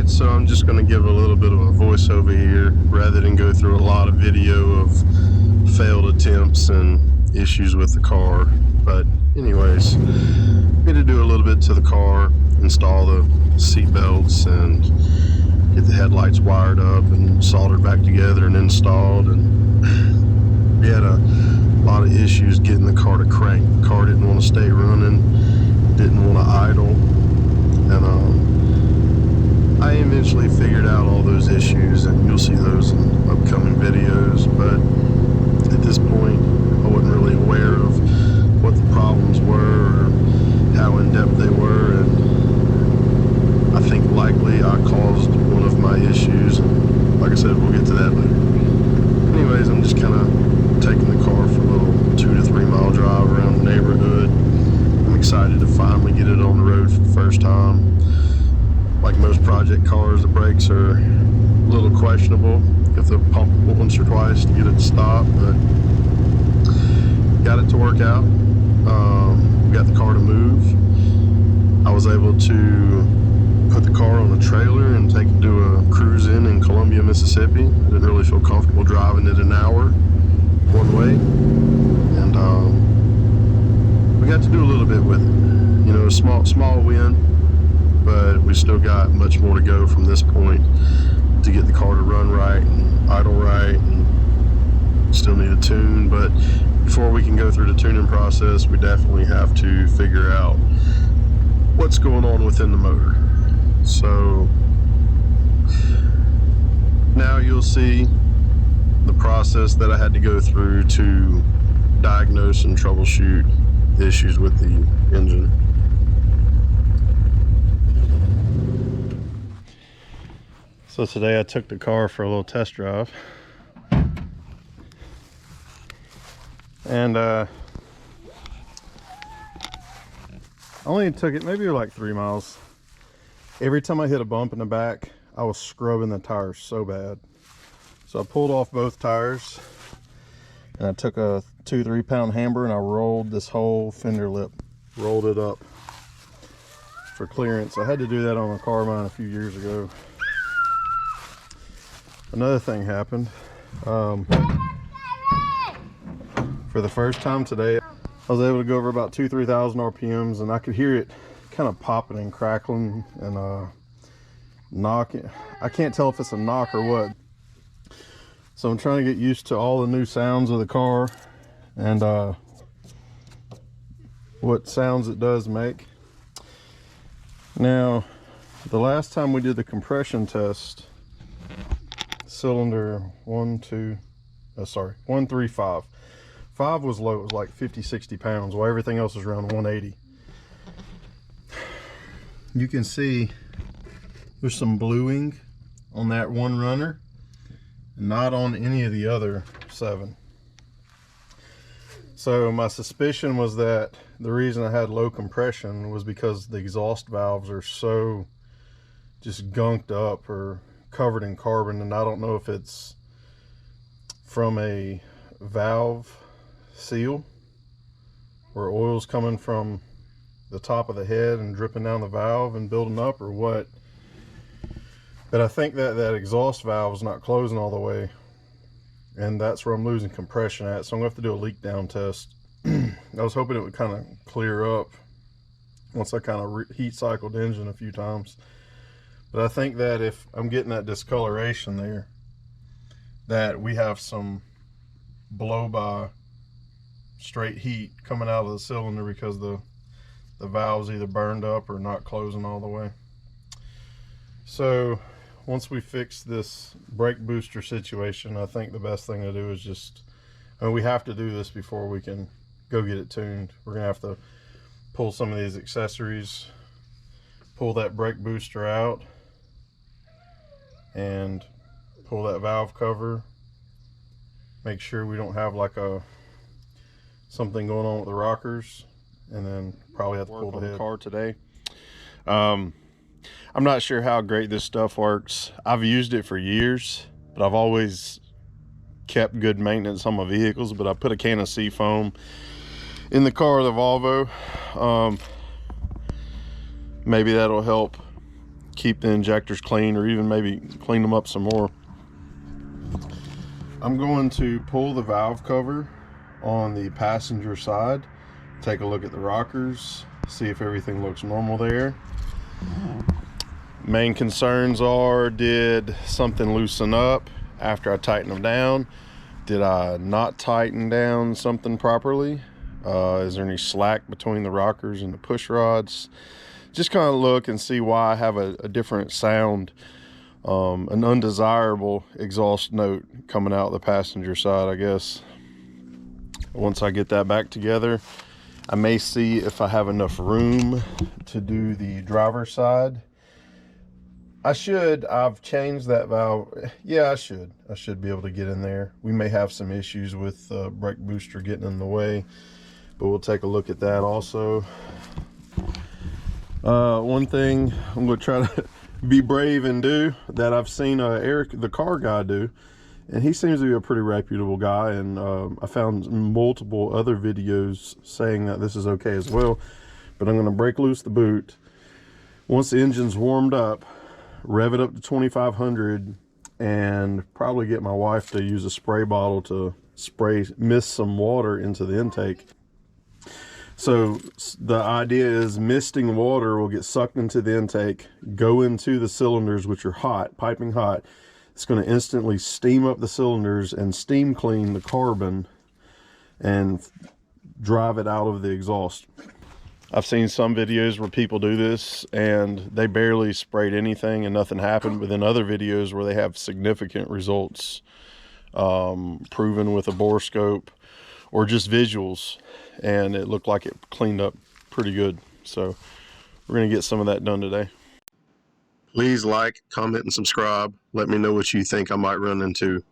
Alright, so I'm just going to give a little bit of a voiceover here rather than go through a lot of video of failed attempts and issues with the car. But anyways, I'm going to do a little bit to the car, install the seat belts and get the headlights wired up and soldered back together and installed. And we had a lot of issues getting the car to crank. The car didn't want to stay running, didn't want to idle, and I eventually figured out all those issues, and you'll see those in upcoming videos. But at this point, I wasn't really aware of what the problems were or how in-depth they were, and I think likely I caused one of my issues, and like I said, we'll get to that later. Anyways, I'm just kind of taking the car for a little 2 to 3 mile drive around the neighborhood. I'm excited to finally get it on the road for the first time. Like most project cars, the brakes are a little questionable. You have to pump once or twice to get it to stop, but got it to work out. We got the car to move. I was able to put the car on a trailer and take it to a cruise in Columbia, Mississippi. I didn't really feel comfortable driving it an hour one way, and we got to do a little bit with it. You know, a small win, but we still got much more to go from this point to get the car to run right and idle right, and still need a tune. But before we can go through the tuning process, we definitely have to figure out what's going on within the motor. So now you'll see the process that I had to go through to diagnose and troubleshoot issues with the engine. So today I took the car for a little test drive, and I only took it maybe like 3 miles. Every time I hit a bump in the back, I was scrubbing the tires so bad. So I pulled off both tires, and I took a 2-3 pound hammer and I rolled this whole fender lip, rolled it up for clearance. I had to do that on a car of mine a few years ago. Another thing happened. For the first time today, I was able to go over about 2,000-3,000 RPMs, and I could hear it kind of popping and crackling and knocking. I can't tell if it's a knock or what. So I'm trying to get used to all the new sounds of the car and what sounds it does make. Now, the last time we did the compression test, cylinder 135. 5 was low, it was like 50-60 pounds, while everything else was around 180. You can see there's some bluing on that one runner, not on any of the other 7. So my suspicion was that the reason I had low compression was because the exhaust valves are so just gunked up or covered in carbon, and I don't know if it's from a valve seal where oil's coming from the top of the head and dripping down the valve and building up, or what. But I think that exhaust valve is not closing all the way, and that's where I'm losing compression at. So I'm gonna have to do a leak down test. I was hoping it would kind of clear up once I kind of heat cycled the engine a few times. But I think that if I'm getting that discoloration there, that we have some blow by straight heat coming out of the cylinder because the valve's either burned up or not closing all the way. So once we fix this brake booster situation, I think the best thing to do is just, I mean, we have to do this before we can go get it tuned. We're gonna have to pull some of these accessories, pull that brake booster out, and pull that valve cover, make sure we don't have like something going on with the rockers, and then probably have to pull the head. Car today. I'm not sure how great this stuff works. I've used it for years, but I've always kept good maintenance on my vehicles. But I put a can of Seafoam in the car, the Volvo. Maybe that'll help keep the injectors clean, or even maybe clean them up some more. I'm going to pull the valve cover on the passenger side, take a look at the rockers, see if everything looks normal there. Main concerns are, did something loosen up after I tightened them down? Did I not tighten down something properly? Is there any slack between the rockers and the push rods? Just kind of look and see why I have a different sound, an undesirable exhaust note coming out the passenger side, I guess. Once I get that back together, I may see if I have enough room to do the driver's side. I've changed that valve. Yeah, I should be able to get in there. We may have some issues with brake booster getting in the way, but we'll take a look at that also. One thing I'm going to try to be brave and do that I've seen Eric, the car guy, do, and he seems to be a pretty reputable guy, and I found multiple other videos saying that this is okay as well. But I'm going to break loose the boot. Once the engine's warmed up, rev it up to 2500, and probably get my wife to use a spray bottle to mist some water into the intake. So the idea is misting water will get sucked into the intake, go into the cylinders, which are hot, piping hot. It's going to instantly steam up the cylinders and steam clean the carbon and drive it out of the exhaust. I've seen some videos where people do this and they barely sprayed anything and nothing happened, but then other videos where they have significant results proven with a bore scope or just visuals, and it looked like it cleaned up pretty good. So we're going to get some of that done today. Please like, comment, and subscribe. Let me know what you think I might run into.